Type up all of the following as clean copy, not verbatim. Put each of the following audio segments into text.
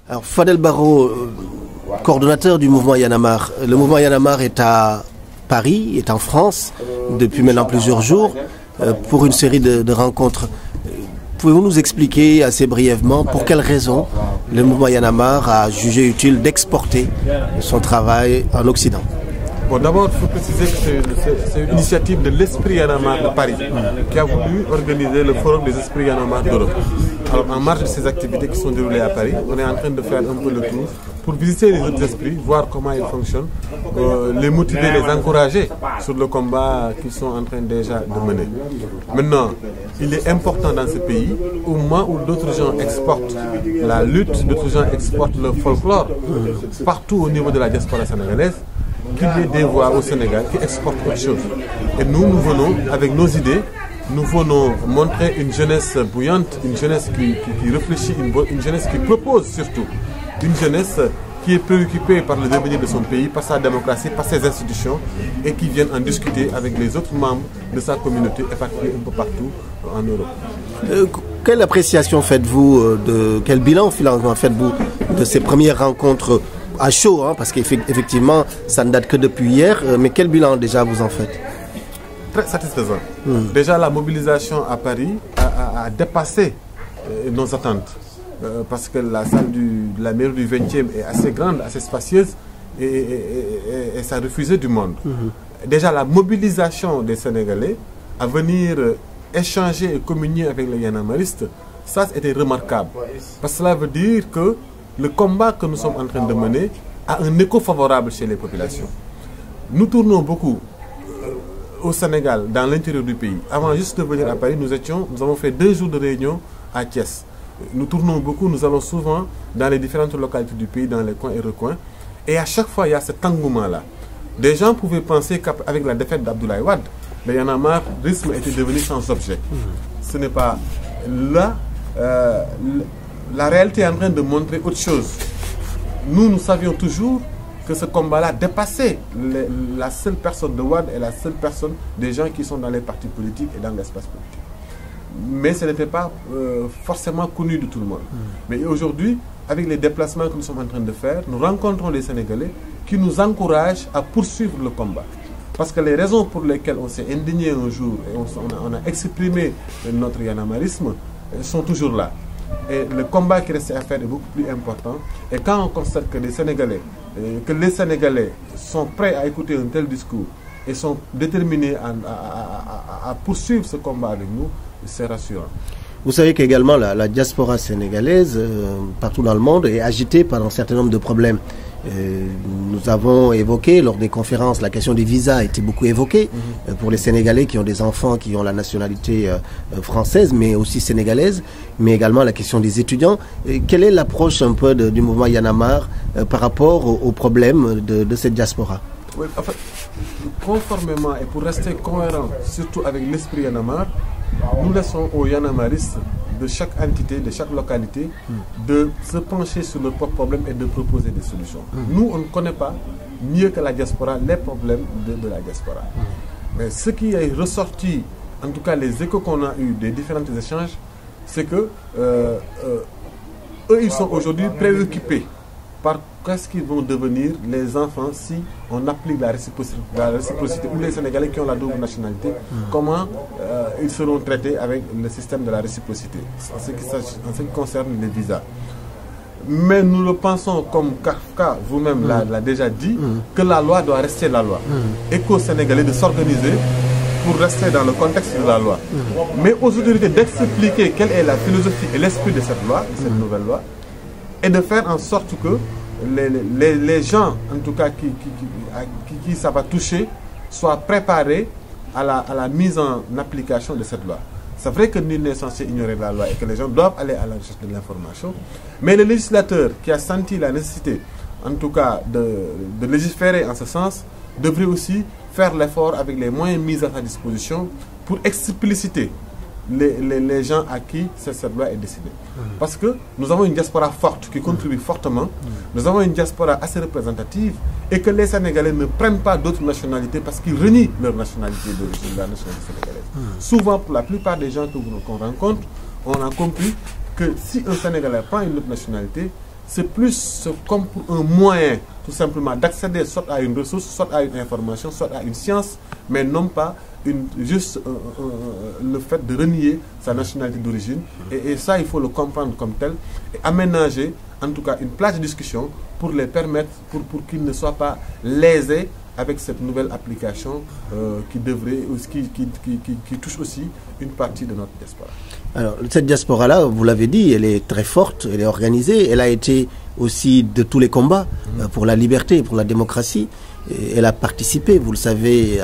Alors Fadel Barro, coordonnateur du mouvement Y en a marre. Le mouvement Y en a marre est à Paris, est en France depuis maintenant plusieurs jours pour une série de rencontres. Pouvez-vous nous expliquer assez brièvement pour quelles raisons le mouvement Y en a marre a jugé utile d'exporter son travail en Occident? Bon, d'abord, il faut préciser que c'est une initiative de l'Esprit Y en a marre de Paris qui a voulu organiser le forum des esprits Y en a marre d'Europe. Alors, en marge de ces activités qui sont déroulées à Paris, on est en train de faire un peu le tour pour visiter les autres esprits, voir comment ils fonctionnent, les motiver, les encourager sur le combat qu'ils sont en train déjà de mener. Maintenant, il est important dans ce pays, au moment où d'autres gens exportent la lutte, d'autres gens exportent le folklore, partout au niveau de la diaspora sénégalaise, qu'il y ait des voix au Sénégal qui exportent autre chose. Et nous venons avec nos idées, nous venons montrer une jeunesse bouillante, une jeunesse qui réfléchit, une jeunesse qui propose surtout, une jeunesse qui est préoccupée par le devenir de son pays, par sa démocratie, par ses institutions, et qui viennent en discuter avec les autres membres de sa communauté éparpillés un peu partout en Europe. Quelle appréciation faites-vous, quel bilan finalement faites-vous de ces premières rencontres à chaud, hein, parce qu'effectivement, ça ne date que depuis hier, mais quel bilan déjà vous en faites? Très satisfaisant. Déjà, la mobilisation à Paris a dépassé nos attentes, parce que la salle de la mairie du 20e est assez grande, assez spacieuse, et ça refusait du monde. Déjà, la mobilisation des Sénégalais à venir échanger et communier avec les yanamaristes, ça c'était remarquable. Parce que cela veut dire que le combat que nous sommes en train de mener a un écho favorable chez les populations. Nous tournons beaucoup au Sénégal, dans l'intérieur du pays. Avant juste de venir à Paris, nous avons fait 2 jours de réunion à Thiès. Nous tournons beaucoup, nous allons souvent dans les différentes localités du pays, dans les coins et recoins. Et à chaque fois, il y a cet engouement-là. Des gens pouvaient penser qu'avec la défaite d'Abdoulaye Wade, le Y en a marre était devenu sans objet. Ce n'est pas là. La réalité est en train de montrer autre chose. Nous savions toujours que ce combat-là dépassait la seule personne de Wade et la seule personne des gens qui sont dans les partis politiques et dans l'espace politique. Mais ce n'était pas forcément connu de tout le monde. Mais aujourd'hui, avec les déplacements que nous sommes en train de faire, nous rencontrons les Sénégalais qui nous encouragent à poursuivre le combat. Parce que les raisons pour lesquelles on s'est indigné un jour et on a exprimé notre yanamarisme sont toujours là. Et le combat qui reste à faire est beaucoup plus important. Et quand on constate que les Sénégalais sont prêts à écouter un tel discours et sont déterminés à poursuivre ce combat avec nous, c'est rassurant. Vous savez qu'également la diaspora sénégalaise, partout dans le monde, est agitée par un certain nombre de problèmes. Nous avons évoqué lors des conférences, la question des visas a été beaucoup évoquée pour les Sénégalais qui ont des enfants qui ont la nationalité française mais aussi sénégalaise, mais également la question des étudiants. Quelle est l'approche un peu du mouvement Y en a marre par rapport aux problèmes de cette diaspora? Oui, en fait, conformément et pour rester cohérent, surtout avec l'esprit Y en a marre, nous laissons aux yanamaristes de chaque entité, de chaque localité, de se pencher sur leurs propres problèmes et de proposer des solutions. Nous, on ne connaît pas mieux que la diaspora les problèmes de la diaspora. Mais ce qui est ressorti, en tout cas les échos qu'on a eus des différents échanges, c'est que eux, ils sont aujourd'hui préoccupés par qu'est-ce qu'ils vont devenir les enfants si on applique la réciprocité ou les Sénégalais qui ont la double nationalité, comment ils seront traités avec le système de la réciprocité en ce qui concerne les visas. Mais nous le pensons comme Kafka vous-même l'a déjà dit, que la loi doit rester la loi et qu'aux Sénégalais de s'organiser pour rester dans le contexte de la loi. Mais aux autorités d'expliquer quelle est la philosophie et l'esprit de cette loi, de cette nouvelle loi, et de faire en sorte que les gens, en tout cas, qui ça va toucher, soient préparés à la mise en application de cette loi. C'est vrai que nul n'est censé ignorer la loi et que les gens doivent aller à la recherche de l'information, mais le législateur qui a senti la nécessité, en tout cas, de légiférer en ce sens, devrait aussi faire l'effort avec les moyens mis à sa disposition pour expliciter les gens à qui cette loi est décidée. Parce que nous avons une diaspora forte qui contribue fortement, nous avons une diaspora assez représentative et que les Sénégalais ne prennent pas d'autres nationalités parce qu'ils renient leur nationalité d'origine, la nationalité sénégalaise. Souvent, pour la plupart des gens qu'on rencontre, on a compris que si un Sénégalais prend une autre nationalité, c'est plus comme un moyen, tout simplement, d'accéder soit à une ressource, soit à une information, soit à une science, mais non pas juste le fait de renier sa nationalité d'origine. Et ça, il faut le comprendre comme tel, et aménager, en tout cas, une place de discussion pour les permettre, pour qu'ils ne soient pas lésés avec cette nouvelle application qui touche aussi une partie de notre diaspora. Alors, cette diaspora-là, vous l'avez dit, elle est très forte, elle est organisée, elle a été aussi de tous les combats pour la liberté, pour la démocratie. Et elle a participé, vous le savez,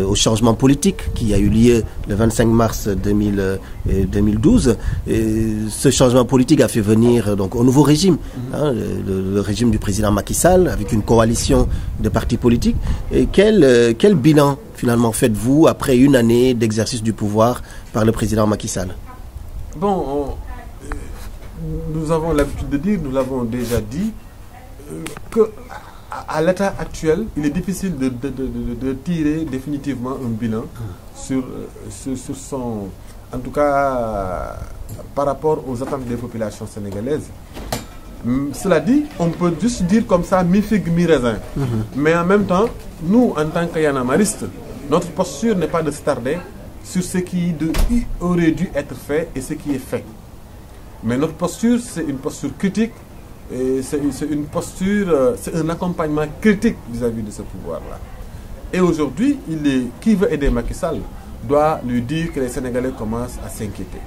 au changement politique qui a eu lieu le 25 mars 2012. Et ce changement politique a fait venir donc au nouveau régime, le régime du président Macky Sall, avec une coalition de partis politiques. Et quel bilan finalement faites-vous après une année d'exercice du pouvoir par le président Macky Sall? Bon, nous avons l'habitude de dire, nous l'avons déjà dit, que à l'état actuel, il est difficile de tirer définitivement un bilan sur son, en tout cas par rapport aux attentes des populations sénégalaises. Cela dit, on peut juste dire comme ça, mi-figue, mi-raisin. Mais en même temps, nous, en tant qu'Yanamaristes, notre posture n'est pas de se tarder sur ce qui aurait dû être fait et ce qui est fait. Mais notre posture, c'est une posture critique. Et c'est une posture, c'est un accompagnement critique vis-à-vis de ce pouvoir-là. Et aujourd'hui, qui veut aider Macky Sall doit lui dire que les Sénégalais commencent à s'inquiéter.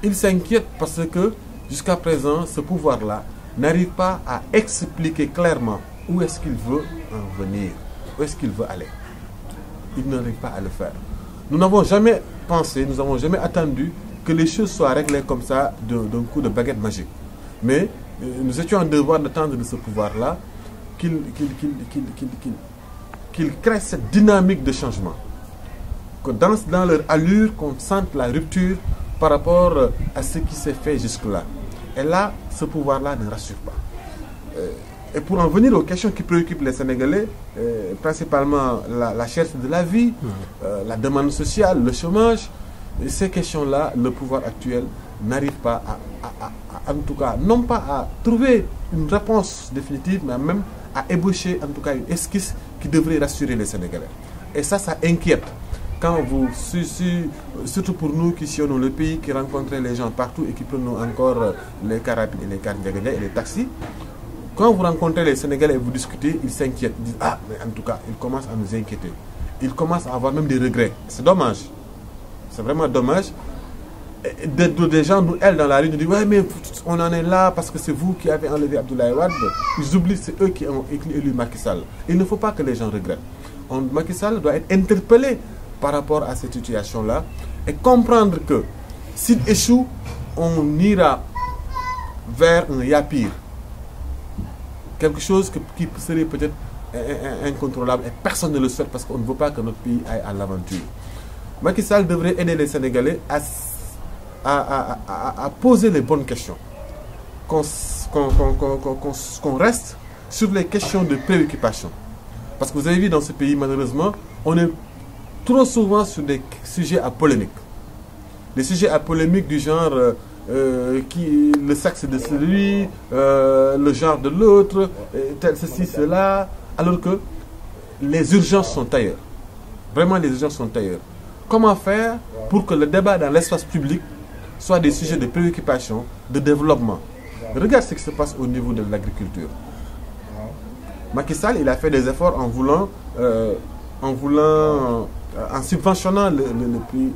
Ils s'inquiètent parce que, jusqu'à présent, ce pouvoir-là n'arrive pas à expliquer clairement où est-ce qu'il veut en venir, où est-ce qu'il veut aller. Il n'arrive pas à le faire. Nous n'avons jamais pensé, nous n'avons jamais attendu que les choses soient réglées comme ça d'un coup de baguette magique. Mais nous étions en devoir d'attendre de ce pouvoir-là qu'il crée cette dynamique de changement. Que dans leur allure, qu'on sente la rupture par rapport à ce qui s'est fait jusque-là. Et là, ce pouvoir-là ne rassure pas. Et pour en venir aux questions qui préoccupent les Sénégalais, principalement la cherté de la vie, la demande sociale, le chômage, ces questions-là, le pouvoir actuel n'arrive pas en tout cas, non pas à trouver une réponse définitive, mais même à ébaucher en tout cas une esquisse qui devrait rassurer les Sénégalais. Et ça inquiète. Quand surtout pour nous qui sillonnons le pays, qui rencontrons les gens partout et qui prenons encore les cars rapides et les cars et les taxis, quand vous rencontrez les Sénégalais et vous discutez, ils s'inquiètent. Ils disent, ah, mais en tout cas, ils commencent à nous inquiéter. Ils commencent à avoir même des regrets. C'est dommage. C'est vraiment dommage. Des gens nous aident dans la rue, nous disent ouais mais on en est là parce que c'est vous qui avez enlevé Abdoulaye Wade. Ils oublient, c'est eux qui ont élu Macky Sall. Il ne faut pas que les gens regrettent. Macky Sall doit être interpellé par rapport à cette situation-là et comprendre que s'il échoue, on ira vers un yapir. Quelque chose qui serait peut-être incontrôlable et personne ne le souhaite parce qu'on ne veut pas que notre pays aille à l'aventure. Macky Sall devrait aider les Sénégalais à poser les bonnes questions. Qu'on reste sur les questions de préoccupation. Parce que vous avez vu dans ce pays, malheureusement, on est trop souvent sur des sujets à polémique. Des sujets à polémique du genre le sexe de celui, le genre de l'autre, ceci, cela, alors que les urgences sont ailleurs. Vraiment, les urgences sont ailleurs. Comment faire pour que le débat dans l'espace public soit des sujets de préoccupation, de développement? Regarde ce qui se passe au niveau de l'agriculture. Macky Sall, il a fait des efforts en subventionnant le prix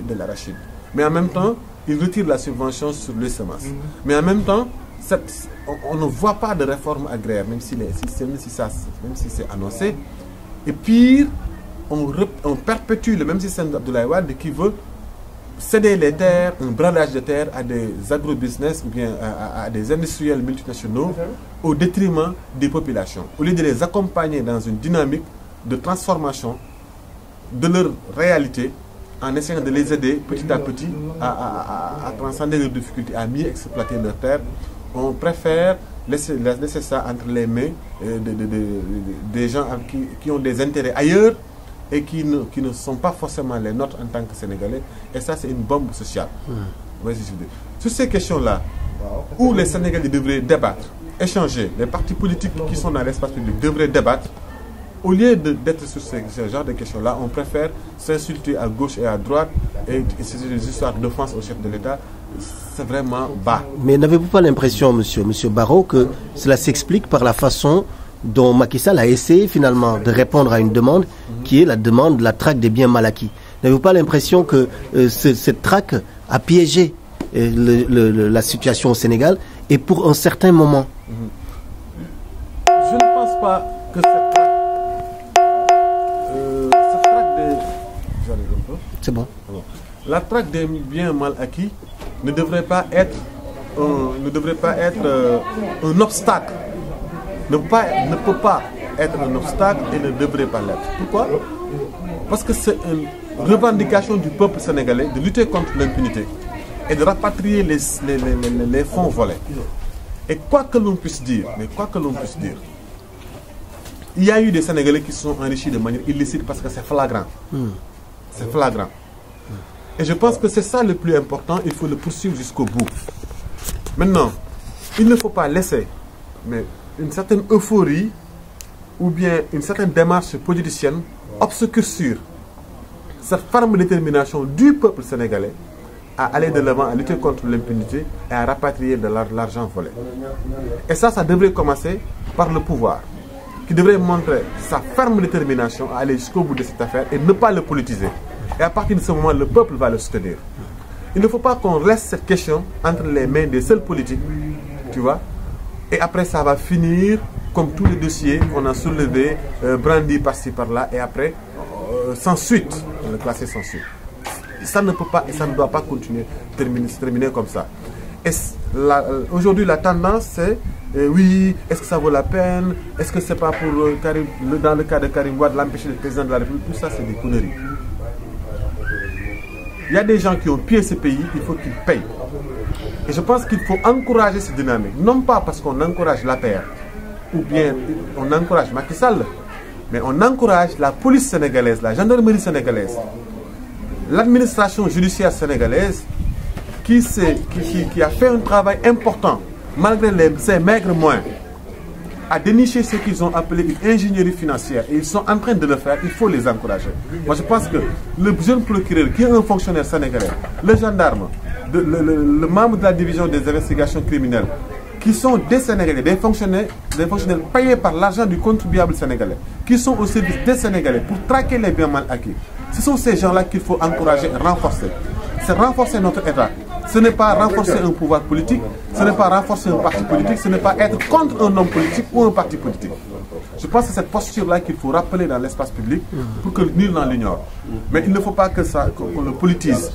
de l'arachide. Mais en même temps, il retire la subvention sur les semences. Mais en même temps, on ne voit pas de réforme agraire, même si c'est annoncé. Et pire, on perpétue le même système d'Abdoulaye Wade qui veut céder les terres, un bradage de terres à des agrobusiness ou bien à des industriels multinationaux au détriment des populations. Au lieu de les accompagner dans une dynamique de transformation de leur réalité, en essayant de les aider petit à petit à transcender leurs difficultés, à mieux exploiter leurs terres, on préfère laisser ça entre les mains des gens qui ont des intérêts ailleurs et qui ne sont pas forcément les nôtres en tant que Sénégalais. Et ça, c'est une bombe sociale. Sur ces questions-là, où les Sénégalais devraient débattre, échanger, les partis politiques qui sont dans l'espace public devraient débattre. Au lieu d'être sur ce genre de questions-là, on préfère s'insulter à gauche et à droite et c'est des histoires d'offense au chef de l'État. C'est vraiment bas. Mais n'avez-vous pas l'impression, monsieur Barrot, que cela s'explique par la façon dont Macky Sall a essayé finalement de répondre à une demande qui est la demande de la traque des biens mal acquis? N'avez-vous pas l'impression que cette traque a piégé la situation au Sénégal et pour un certain moment? Je ne pense pas que cette traque C'est bon. La traque des biens mal acquis ne devrait pas être un obstacle. Ne peut pas être un obstacle et ne devrait pas l'être. Pourquoi? Parce que c'est une revendication du peuple sénégalais de lutter contre l'impunité et de rapatrier les fonds volés. Et quoi que l'on puisse dire, il y a eu des Sénégalais qui sont enrichis de manière illicite parce que c'est flagrant. C'est flagrant. Et je pense que c'est ça le plus important, il faut le poursuivre jusqu'au bout. Maintenant, il ne faut pas laisser une certaine euphorie ou bien une certaine démarche politicienne obscurcir cette ferme détermination du peuple sénégalais à aller de l'avant, à lutter contre l'impunité et à rapatrier de l'argent volé. Et ça devrait commencer par le pouvoir, qui devrait montrer sa ferme détermination à aller jusqu'au bout de cette affaire et ne pas le politiser. Et à partir de ce moment, le peuple va le soutenir. Il ne faut pas qu'on laisse cette question entre les mains des seuls politiques, tu vois. Et après, ça va finir comme tous les dossiers qu'on a soulevés, brandis par-ci, par-là, et après, sans suite, le classer sans suite. Ça ne peut pas et ça ne doit pas continuer, se terminer comme ça. Et aujourd'hui, la tendance, c'est oui, est-ce que ça vaut la peine? Est-ce que c'est pas pour Karim, dans le cas de Karim Wade, l'empêcher le président de la République? Tout ça, c'est des conneries. Il y a des gens qui ont pillé ce pays, il faut qu'ils payent. Et je pense qu'il faut encourager cette dynamique. Non pas parce qu'on encourage la paix, ou bien on encourage Macky Sall, mais on encourage la police sénégalaise, la gendarmerie sénégalaise, l'administration judiciaire sénégalaise, qui a fait un travail important, malgré ses maigres moyens, à dénicher ce qu'ils ont appelé une ingénierie financière. Et ils sont en train de le faire, il faut les encourager. Moi je pense que le jeune procureur, qui est un fonctionnaire sénégalais, le gendarme, le membre de la division des investigations criminelles, qui sont des Sénégalais, des fonctionnaires payés par l'argent du contribuable sénégalais, qui sont au service des Sénégalais pour traquer les biens mal acquis. Ce sont ces gens-là qu'il faut encourager et renforcer. C'est renforcer notre État. Ce n'est pas renforcer un pouvoir politique, ce n'est pas renforcer un parti politique, ce n'est pas être contre un homme politique ou un parti politique. Je pense que c'est cette posture-là qu'il faut rappeler dans l'espace public pour que nul n'en l'ignore. Mais il ne faut pas qu'on le politise.